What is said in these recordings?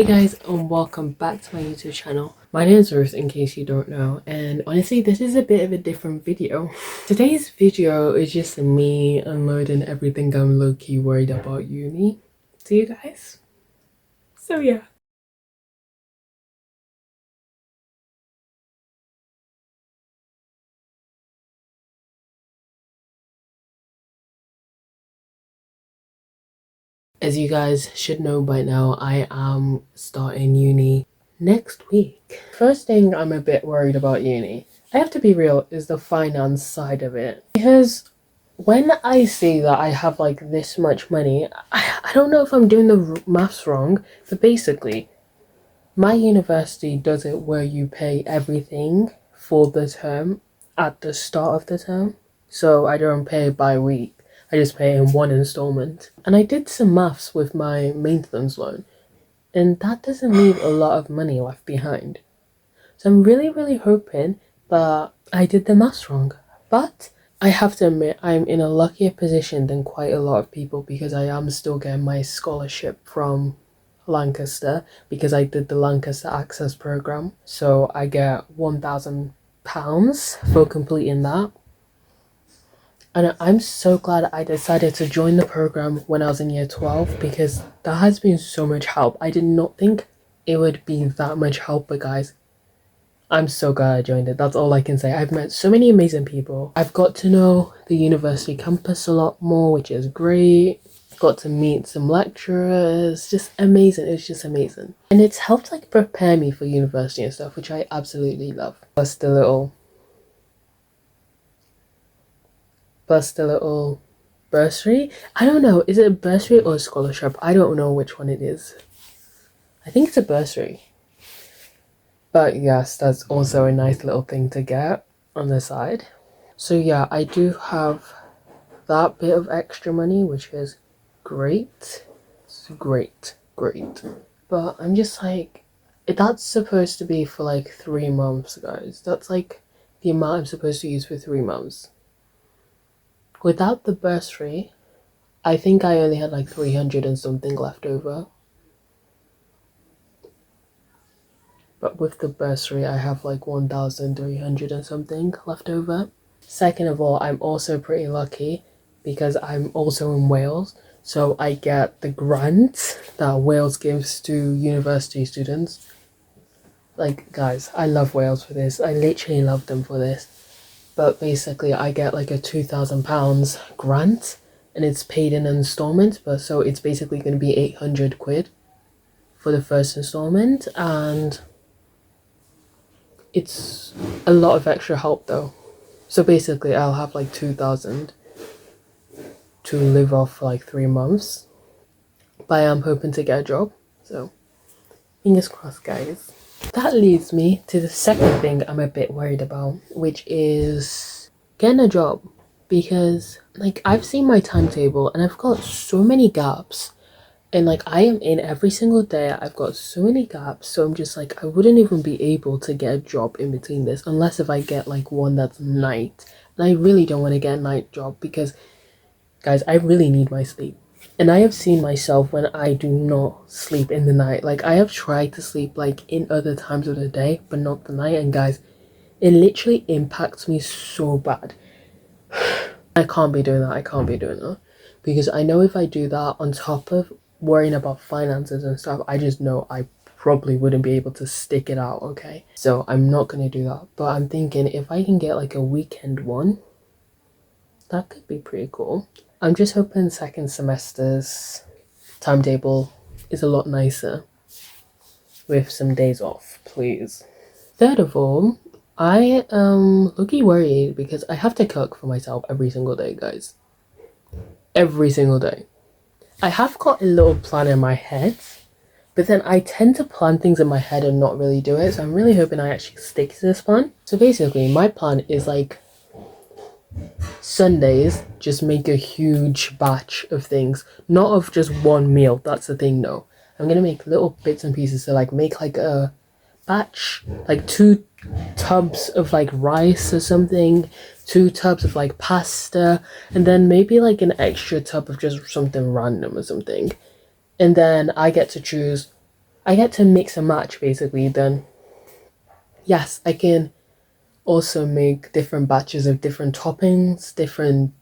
Hey guys, and welcome back to my YouTube channel. My name is Ruth, in case you don't know, and honestly this is a bit of a different video. Today's video is just me unloading everything I'm low-key worried about uni to you guys. So yeah. As you guys should know by now, I am starting uni next week. First thing I'm a bit worried about uni, I have to be real, is the finance side of it. Because when I see that I have like this much money, I don't know if I'm doing the maths wrong, but basically, my university does it where you pay everything for the term at the start of the term. So I don't pay by week, I just pay in one installment. And I did some maths with my maintenance loan, and that doesn't leave a lot of money left behind. So I'm really hoping that I did the maths wrong. But I have to admit, I'm in a luckier position than quite a lot of people because I am still getting my scholarship from Lancaster because I did the Lancaster Access program. So I get £1,000 for completing that. And I'm so glad I decided to join the program when I was in year 12 because that has been so much help. I did not think it would be that much help, but guys, I'm so glad I joined it. That's all I can say. I've met so many amazing people. I've got to know the university campus a lot more, which is great. Got to meet some lecturers. Just amazing. It's just amazing. And it's helped like prepare me for university and stuff, which I absolutely love. Plus the little bursary. I don't know. Is it a bursary or a scholarship? I don't know which one it is. I think it's a bursary. But yes, that's also a nice little thing to get on the side. So yeah, I do have that bit of extra money, which is great. It's great. But I'm just like, that's supposed to be for like 3 months, guys. That's like the amount I'm supposed to use for 3 months. Without the bursary, I think I only had like 300 and something left over. But with the bursary, I have like 1,300 and something left over. Second of all, I'm also pretty lucky because I'm also in Wales. So I get the grant that Wales gives to university students. Like, guys, I love Wales for this. I literally love them for this. But basically, I get like a £2,000 grant and it's paid in installments. But so it's basically going to be 800 quid for the first installment. And it's a lot of extra help though. So basically, I'll have like 2,000 to live off for like 3 months. But I'm hoping to get a job. So fingers crossed, guys. That leads me to the second thing I'm a bit worried about, which is getting a job. Because like I've seen my timetable and I've got so many gaps. And like I am in every single day. I've got so many gaps. So I'm just like I wouldn't even be able to get a job in between this unless if I get like one that's night. And I really don't want to get a night job because guys, I really need my sleep. And I have seen myself when I do not sleep in the night. Like I have tried to sleep like in other times of the day, but not the night. And guys, it literally impacts me so bad. I can't be doing that. I can't be doing that. Because I know if I do that on top of worrying about finances and stuff, I just know I probably wouldn't be able to stick it out, okay? So I'm not gonna do that. But I'm thinking if I can get like a weekend one, that could be pretty cool. I'm just hoping second semester's timetable is a lot nicer with some days off, please. Third of all, I am looking worried because I have to cook for myself every single day, guys. Every single day. I have got a little plan in my head, but then I tend to plan things in my head and not really do it. So I'm really hoping I actually stick to this plan. So basically, my plan is like Sundays, just make a huge batch of things, not of just one meal. That's the thing, no. I'm gonna make little bits and pieces. So like make like a batch, like 2 tubs of like rice or something, 2 tubs of like pasta, and then maybe like an extra tub of just something random or something. And then I get to choose I get to mix and match basically, then yes, I can also make different batches of different toppings, different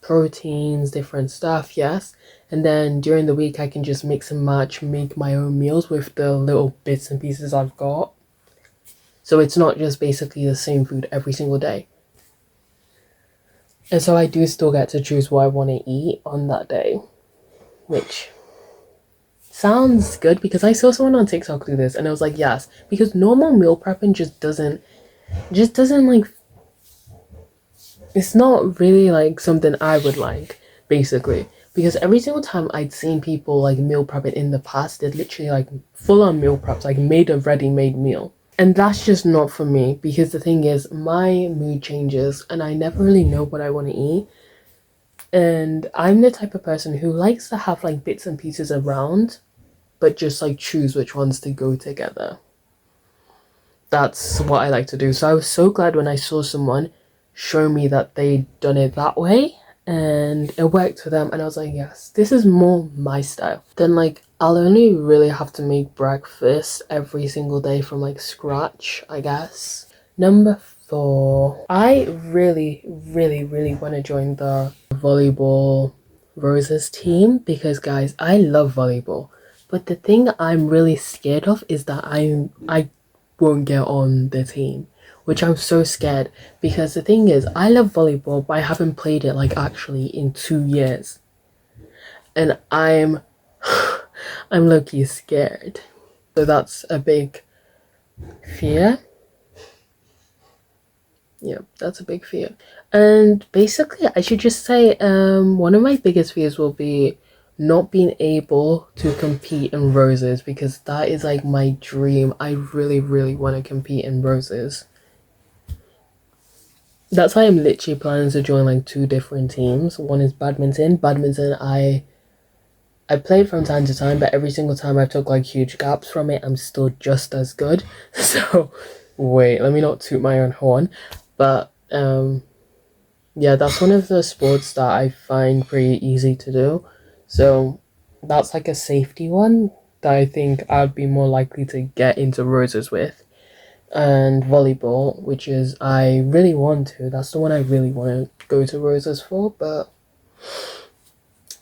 proteins, different stuff, yes. And then during the week, I can just mix and match, make my own meals with the little bits and pieces I've got. So it's not just basically the same food every single day. And so I do still get to choose what I want to eat on that day, which sounds good because I saw someone on TikTok do this and I was like, yes, because normal meal prepping just doesn't like, it's not really like something I would like, basically. Because every single time I'd seen people like meal prep it in the past, they'd literally like full on meal preps, like made a ready made meal. And that's just not for me because the thing is, my mood changes and I never really know what I want to eat. And I'm the type of person who likes to have like bits and pieces around, but just like choose which ones to go together. That's what I like to do. So I was so glad when I saw someone show me that they'd done it that way and it worked for them. And I was like, yes, this is more my style. Then, like, I'll only really have to make breakfast every single day from like scratch, I guess. Number 4, I really, really, really want to join the volleyball roses team because, guys, I love volleyball. But the thing I'm really scared of is that I won't get on the team, which I'm so scared because the thing is, I love volleyball, but I haven't played it like actually in 2 years, and I'm low-key scared. So that's a big fear. Yeah, that's a big fear. And basically, I should just say, one of my biggest fears will be not being able to compete in roses because that is like my dream. I really, really want to compete in roses. That's why I'm literally planning to join like 2 different teams. One is badminton. Badminton, I played from time to time, but every single time I took like huge gaps from it, I'm still just as good. So, wait, let me not toot my own horn. But yeah, that's one of the sports that I find pretty easy to do. So that's like a safety one that I think I'd be more likely to get into roses with. And volleyball, which is I really want to. That's the one I really want to go to roses for, but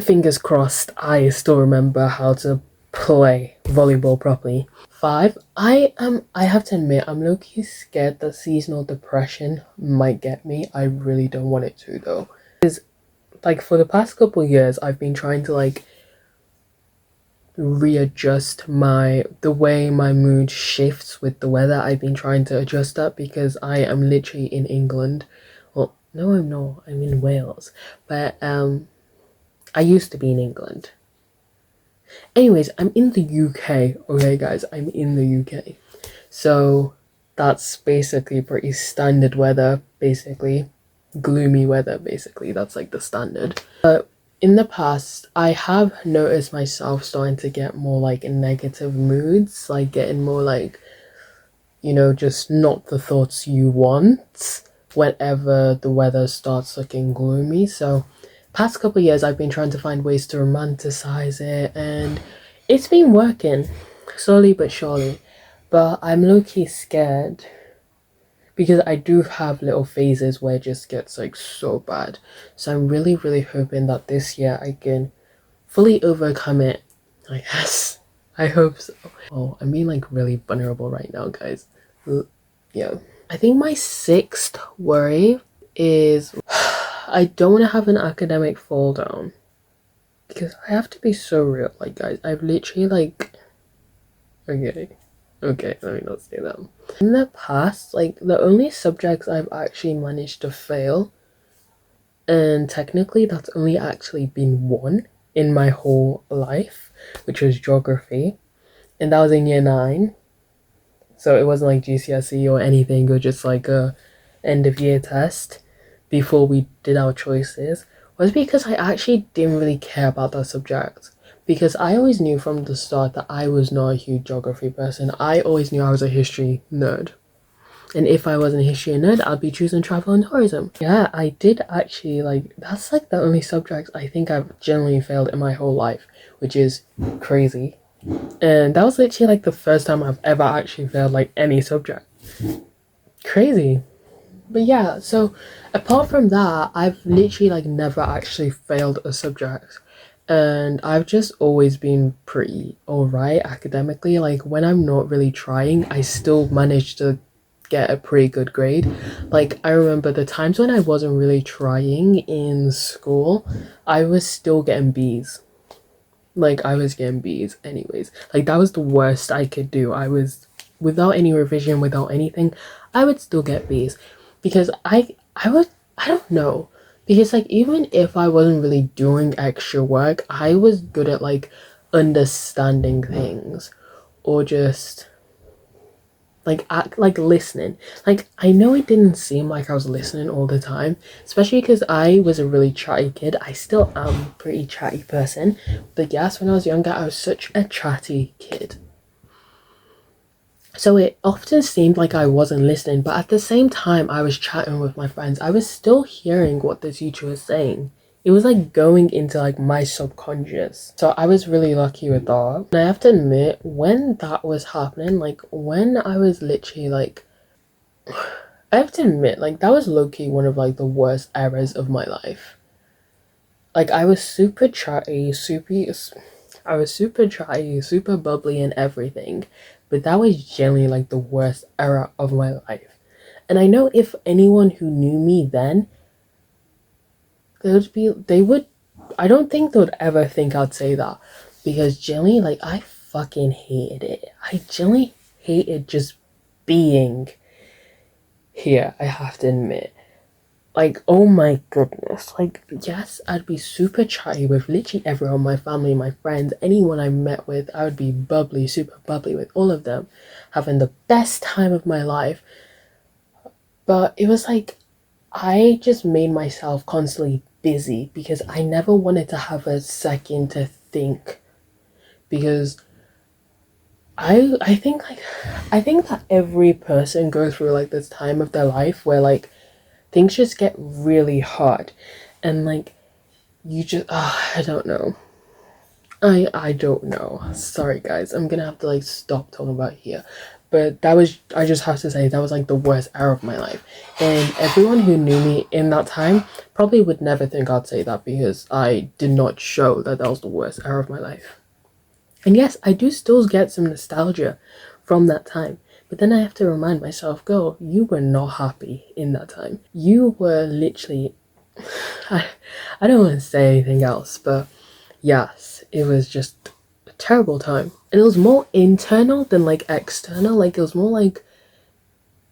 fingers crossed I still remember how to play volleyball properly. 5, I have to admit I'm low-key scared that seasonal depression might get me. I really don't want it to though. Because like for the past couple years I've been trying to like readjust the way my mood shifts with the weather. I've been trying to adjust that because I am literally in England. Well, no, I'm not. I'm in Wales. But I used to be in England. Anyways, I'm in the UK. Okay, guys, I'm in the UK. So that's basically pretty standard weather, basically. Gloomy weather, basically. That's like the standard. But in the past, I have noticed myself starting to get more like in negative moods, like getting more like, just not the thoughts you want whenever the weather starts looking gloomy. So past couple years I've been trying to find ways to romanticize it and it's been working slowly but surely. But I'm low-key scared because I do have little phases where it just gets like so bad. So I'm really, really hoping that this year I can fully overcome it, I guess. I hope so. Oh, I'm being like really vulnerable right now, guys. Yeah. I think my 6th worry is I don't want to have an academic fall down. Because I have to be so real. Like, guys, I've literally like... Okay, let me not say that. In the past, like, the only subjects I've actually managed to fail, and technically that's only actually been one in my whole life, which was geography. And that was in year 9. So it wasn't like GCSE or anything, or just like a end of year test before we did our choices, was because I actually didn't really care about that subject. Because I always knew from the start that I was not a huge geography person. I always knew I was a history nerd. And if I wasn't a history nerd, I'd be choosing travel and tourism. Yeah, I did actually like, that's like the only subject I think I've generally failed in my whole life, which is crazy. And that was literally like the first time I've ever actually failed like any subject. Crazy. But yeah, so apart from that, I've literally like never actually failed a subject. And I've just always been pretty alright academically. Like when I'm not really trying, I still manage to get a pretty good grade. Like I remember the times when I wasn't really trying in school, I was still getting B's. Like I was getting B's anyways. Like that was the worst I could do. I was without any revision, without anything, I would still get B's because I would I don't know. Because like even if I wasn't really doing extra work, I was good at like understanding things or just like act like listening. Like I know it didn't seem like I was listening all the time, especially because I was a really chatty kid. I still am a pretty chatty person, but yes, when I was younger I was such a chatty kid, so it often seemed like I wasn't listening, but at the same time I was chatting with my friends, I was still hearing what the teacher was saying. It was like going into like my subconscious. So I was really lucky with that. And I have to admit, when that was happening, like when I was literally like, I have to admit, like that was low-key one of like the worst eras of my life. Like I was super chatty, super bubbly and everything, but that was generally like the worst era of my life. And I know if anyone who knew me then, they would, I don't think they would ever think I'd say that because generally, like I fucking hated it. I generally hated just being here, I have to admit. Like, oh my goodness. Like, yes, I'd be super chatty with literally everyone, my family, my friends, anyone I met with. I would be bubbly, super bubbly with all of them, having the best time of my life. But it was like, I just made myself constantly busy because I never wanted to have a second to think. Because I think that every person goes through like this time of their life where like things just get really hard and like you just I don't know. I don't know. Sorry guys, I'm gonna have to like stop talking about it here. But that was, I just have to say that was like the worst era of my life. And everyone who knew me in that time probably would never think I'd say that because I did not show that that was the worst era of my life. And yes, I do still get some nostalgia from that time. But then I have to remind myself, girl, you were not happy in that time. You were literally I, I don't want to say anything else, but yes, it was just a terrible time. And it was more internal than like external. Like it was more like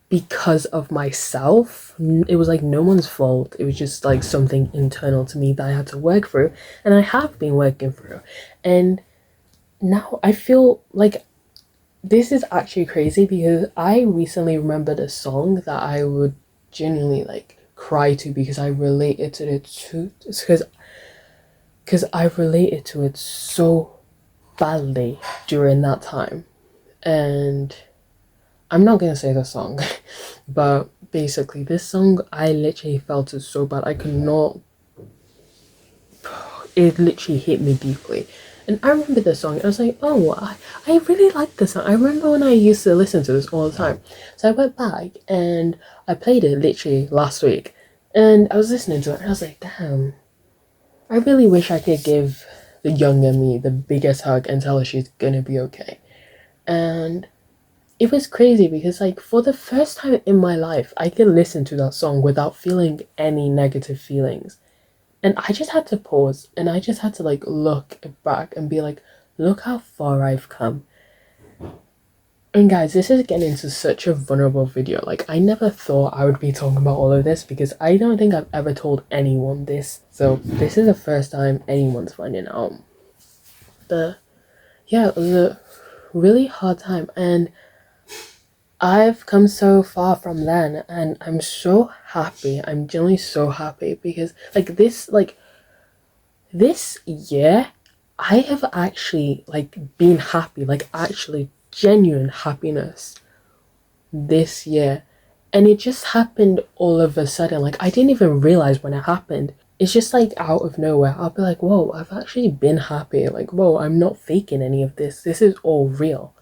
because of myself. It was like no one's fault. It was just like something internal to me that I had to work through. And I have been working through. And now I feel like this is actually crazy because I recently remembered a song that I would genuinely like cry to because I related to it too, because I related to it so badly during that time. And I'm not gonna say the song, but basically this song I literally felt it so bad I could not, it literally hit me deeply. And I remember the song. I was like, oh, I really like this song. I remember when I used to listen to this all the time. So I went back and I played it literally last week. And I was listening to it and I was like, damn, I really wish I could give the younger me the biggest hug and tell her she's gonna be okay. And it was crazy because, like, for the first time in my life, I could listen to that song without feeling any negative feelings. And I just had to pause and I just had to like look back and be like, look how far I've come. And guys, this is getting into such a vulnerable video. Like I never thought I would be talking about all of this because I don't think I've ever told anyone this. So this is the first time anyone's finding out. But yeah, it was a really hard time and I've come so far from then and I'm so happy. I'm genuinely so happy because this year I have actually like been happy, like actually genuine happiness this year. And it just happened all of a sudden. Like I didn't even realize when it happened. it's just like out of nowhere. I'll be like, whoa, I've actually been happy. Like, whoa, I'm not faking any of this. This is all real.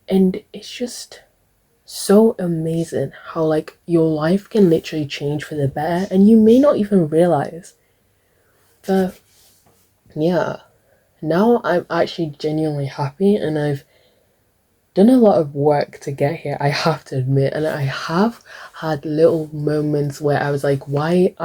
And it's just so amazing how like your life can literally change for the better and you may not even realize. But yeah, now I'm actually genuinely happy and I've done a lot of work to get here, I have to admit, and I have had little moments where I was like, why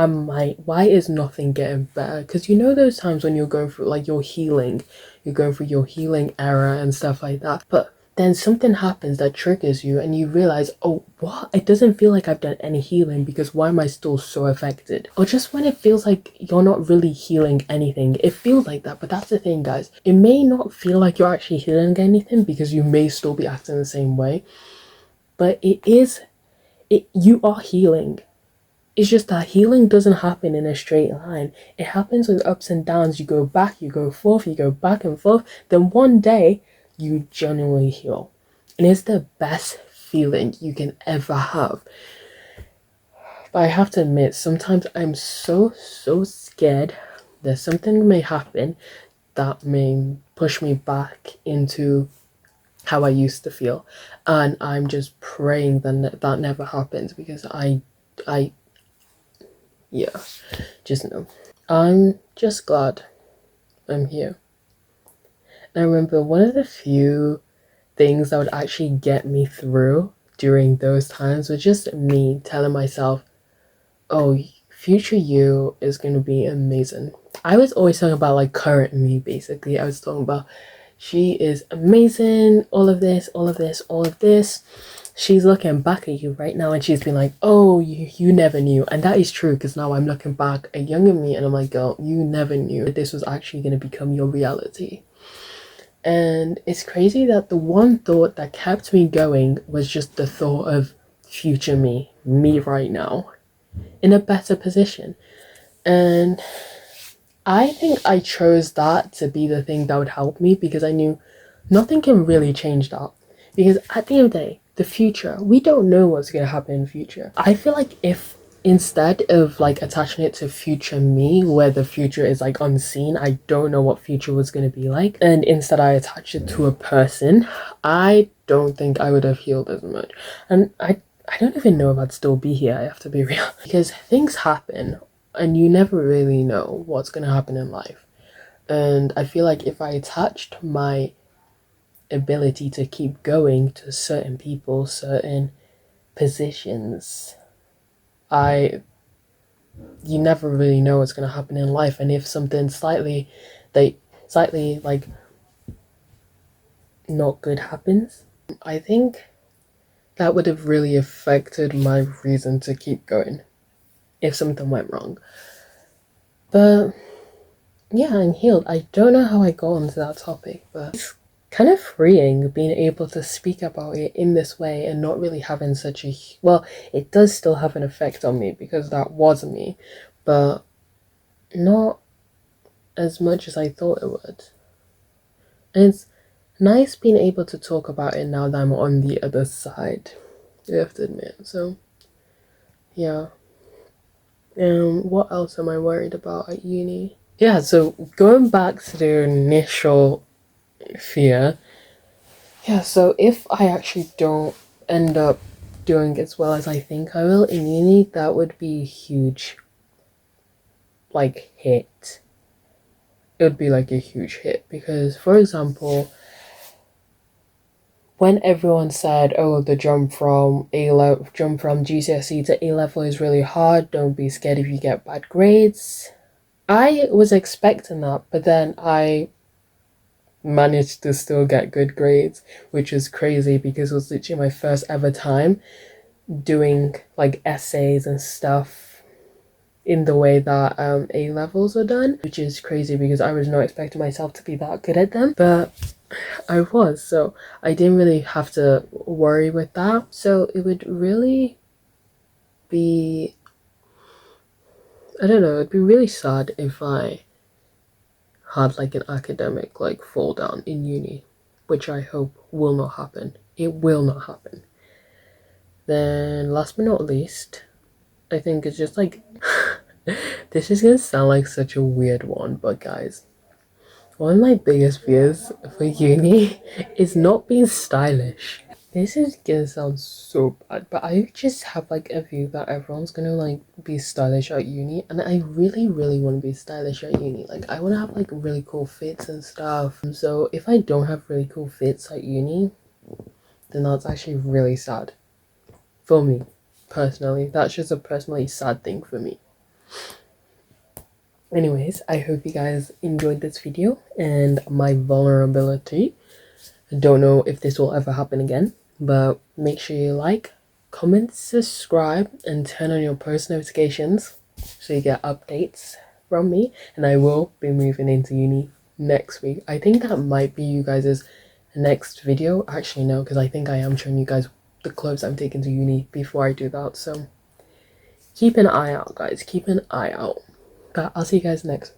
is nothing getting better? Because you know those times when you're going through like your healing, you're going through your healing era and stuff like that, but then something happens that triggers you and you realize, oh, what? It doesn't feel like I've done any healing because why am I still so affected? Or just when it feels like you're not really healing anything, it feels like that. But that's the thing, guys. It may not feel like you're actually healing anything because you may still be acting the same way. But you are healing. It's just that healing doesn't happen in a straight line. It happens with ups and downs. You go back, you go forth, you go back and forth. Then one day, you genuinely heal. And it's the best feeling you can ever have. But I have to admit, sometimes I'm so scared that something may happen that may push me back into how I used to feel. And I'm just praying that that never happens because yeah, just know. I'm just glad I'm here. And I remember one of the few things that would actually get me through during those times was just me telling myself, oh, future you is going to be amazing. I was always talking about like current me, basically. I was talking about she is amazing, all of this, all of this, all of this. She's looking back at you right now and she's been like, oh, you never knew. And that is true because now I'm looking back at younger me and I'm like, girl, you never knew that this was actually going to become your reality. And it's crazy that the one thought that kept me going was just the thought of future me right now, in a better position. And I think I chose that to be the thing that would help me because I knew nothing can really change that. Because at the end of the day, the future, we don't know what's going to happen in the future. I feel like if instead of like attaching it to future me where the future is like unseen, I don't know what future was going to be like, and instead I attach it to a person, I don't think I would have healed as much. And I don't even know if I'd still be here, I have to be real, because things happen and you never really know what's going to happen in life. And I feel like if I attached my ability to keep going to certain people, certain positions, I you never really know what's going to happen in life. And if something slightly like not good happens, I think that would have really affected my reason to keep going if something went wrong. But yeah, I'm healed. I don't know how I got onto that topic, but it's kind of freeing being able to speak about it in this way and not really having such a, well, it does still have an effect on me because that was me, but not as much as I thought it would. And it's nice being able to talk about it now that I'm on the other side, I have to admit. So yeah. What else am I worried about at uni? Yeah, so going back to the initial fear, yeah, so if I actually don't end up doing as well as I think I will in uni, that would be a huge, like, hit. It would be like a huge hit because, for example, when everyone said, "Oh, the jump from GCSE to A level is really hard. Don't be scared if you get bad grades," I was expecting that, but then I managed to still get good grades, which is crazy because it was literally my first ever time doing like essays and stuff in the way that A levels are done, which is crazy because I was not expecting myself to be that good at them, but I was, so I didn't really have to worry with that. So it would really be, I don't know, it'd be really sad if I had like an academic like fall down in uni, which I hope will not happen. It will not happen. Then last but not least, I think it's just like This is gonna sound like such a weird one, but guys, one of my biggest fears for uni is not being stylish. This is gonna sound so bad, but I just have like a view that everyone's gonna like be stylish at uni, and I really, really want to be stylish at uni. Like, I want to have like really cool fits and stuff. So if I don't have really cool fits at uni, then that's actually really sad for me personally. That's just a personally sad thing for me. Anyways, I hope you guys enjoyed this video and my vulnerability. I don't know if this will ever happen again, but make sure you like, comment, subscribe, and turn on your post notifications so you get updates from me. And I will be moving into uni next week. I think that might be you guys' next video. Actually, no, because I think I am showing you guys the clothes I'm taking to uni before I do that. So keep an eye out, guys. Keep an eye out. But I'll see you guys next